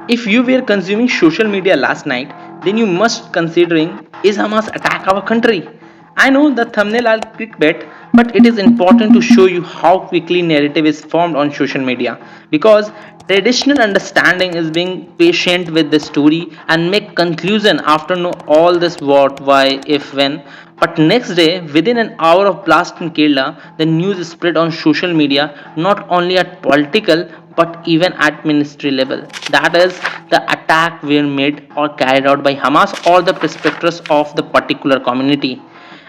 If you were consuming social media last night, then you must considering, is Hamas attack our country? I know the thumbnail are clickbait, but it is important to show you how quickly narrative is formed on social media because traditional understanding is being patient with the story and make conclusion after know all this what, why, if, when. But next day, within an hour of blast in Kerala, the news spread on social media not only at political but even at ministry level. That is, the attack were made or carried out by Hamas or the perpetrators of the particular community.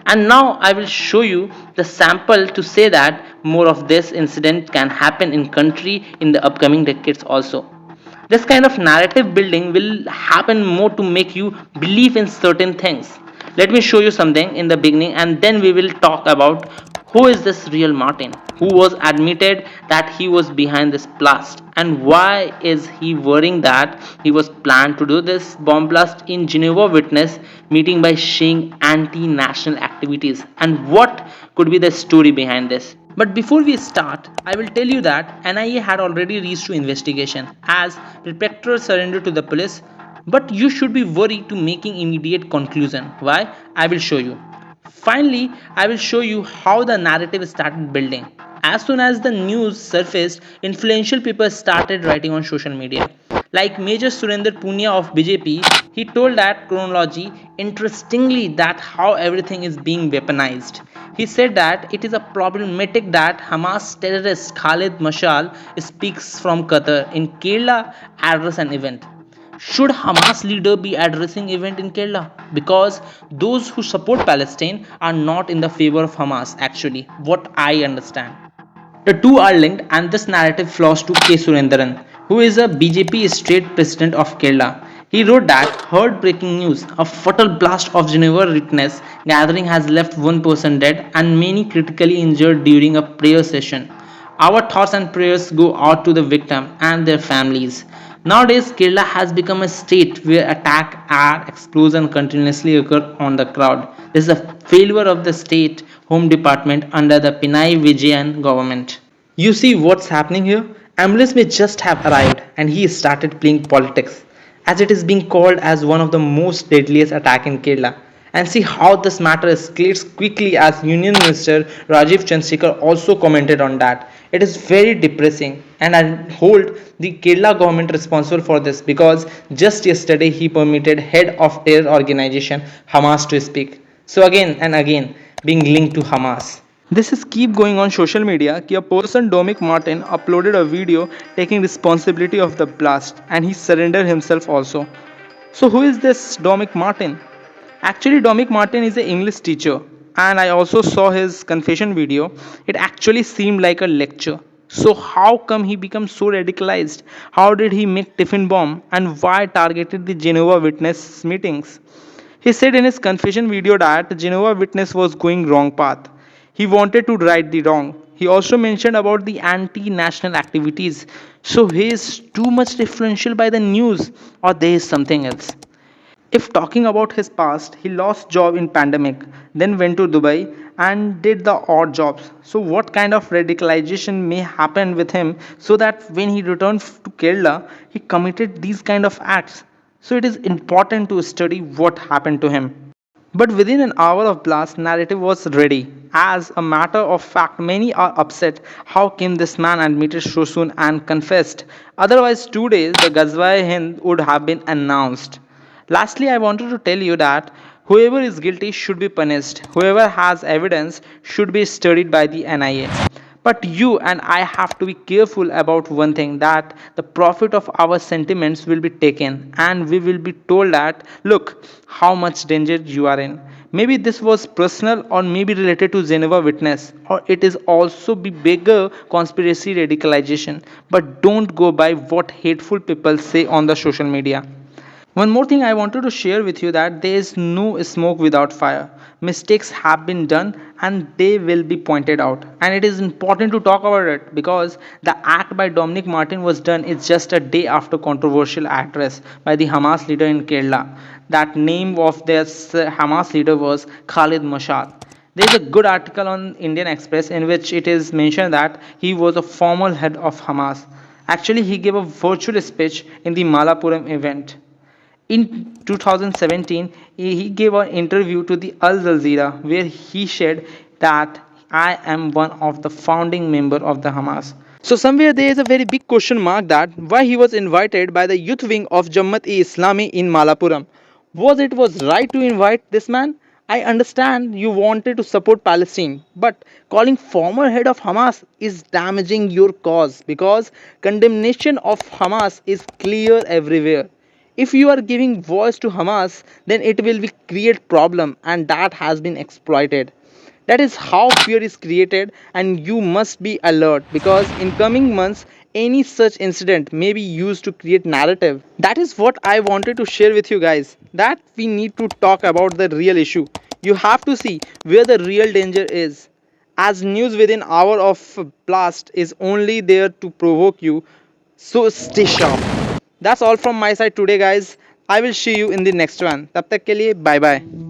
And now I will show you the sample to say that more of this incident can happen in country in the upcoming decades also. This kind of narrative building will happen more to make you believe in certain things. Let me show you something in the beginning and then we will talk about who is this real Martin, who was admitted that he was behind this blast, and why is he worrying that he was planned to do this bomb blast in Geneva witness meeting by saying anti-national activities, and what could be the story behind this. But before we start, I will tell you that NIA had already reached to investigation as perpetrators surrendered to the police, but you should be worried to making immediate conclusion. Why? I will show you. Finally, I will show you how the narrative started building. As soon as the news surfaced, influential people started writing on social media. Like Major Surinder Punia of BJP, he told that chronology, interestingly, that how everything is being weaponized. He said that it is a problematic that Hamas terrorist Khalid Mashal speaks from Qatar in Kerala address an event. Should Hamas leader be addressing event in Kerala? Because those who support Palestine are not in the favor of Hamas actually, what I understand. The two are linked and this narrative flows to K. Surendran, who is a BJP state president of Kerala. He wrote that heartbreaking news, a fatal blast of Geneva witness gathering has left one person dead and many critically injured during a prayer session. Our thoughts and prayers go out to the victim and their families. Nowadays, Kerala has become a state where attack and explosion continuously occur on the crowd. This is a failure of the state home department under the Pinai Vijayan government. You see what's happening here? Ambulance may just have arrived and he started playing politics, as it is being called as one of the most deadliest attack in Kerala. And see how this matter escalates quickly as Union Minister Rajiv Chandrasekhar also commented on that. It is very depressing and I hold the Kerala government responsible for this because just yesterday he permitted head of terror organization Hamas to speak. So again and again being linked to Hamas. This is keep going on social media कि a person Dominic Martin uploaded a video taking responsibility of the blast and he surrendered himself also. So who is this Dominic Martin? Actually Dominic Martin is an English teacher and I also saw his confession video. It actually seemed like a lecture. So how come he became so radicalized? How did he make tiffin bomb and why targeted the Geneva witness meetings? He said in his confession video that Geneva witness was going wrong path. He wanted to right the wrong. He also mentioned about the anti-national activities. So he is too much influential by the news or there is something else. If talking about his past, he lost job in pandemic, then went to Dubai and did the odd jobs. So what kind of radicalization may happen with him so that when he returned to Kerala, he committed these kind of acts. So it is important to study what happened to him. But within an hour of blast, narrative was ready. As a matter of fact, many are upset. How came this man admitted so soon and confessed? Otherwise, 2 days the Ghazwa Hind would have been announced. Lastly, I wanted to tell you that whoever is guilty should be punished. Whoever has evidence should be studied by the NIA. But you and I have to be careful about one thing that the profit of our sentiments will be taken and we will be told that look how much danger you are in. Maybe this was personal or maybe related to Geneva witness or it is also be bigger conspiracy radicalization. But don't go by what hateful people say on the social media. One more thing I wanted to share with you that there is no smoke without fire. Mistakes have been done and they will be pointed out. And it is important to talk about it because the act by Dominic Martin was done is just a day after controversial address by the Hamas leader in Kerala. That name of this Hamas leader was Khalid Mashal. There is a good article on Indian Express in which it is mentioned that he was a former head of Hamas. Actually, he gave a virtual speech in the Malapuram event. In 2017, he gave an interview to the Al Jazeera where he said that I am one of the founding member of the Hamas. So somewhere there is a very big question mark that why he was invited by the youth wing of Jamaat-e-Islami in Malapuram. Was right to invite this man? I understand you wanted to support Palestine, but calling former head of Hamas is damaging your cause because condemnation of Hamas is clear everywhere. If you are giving voice to Hamas, then it will be create problem and that has been exploited. That is how fear is created, and you must be alert because in coming months any such incident may be used to create narrative. That is what I wanted to share with you guys, that we need to talk about the real issue. You have to see where the real danger is, as news within hour of blast is only there to provoke you, so stay sharp. That's all from my side today guys. I will see you in the next one. तब तक के लिए bye bye.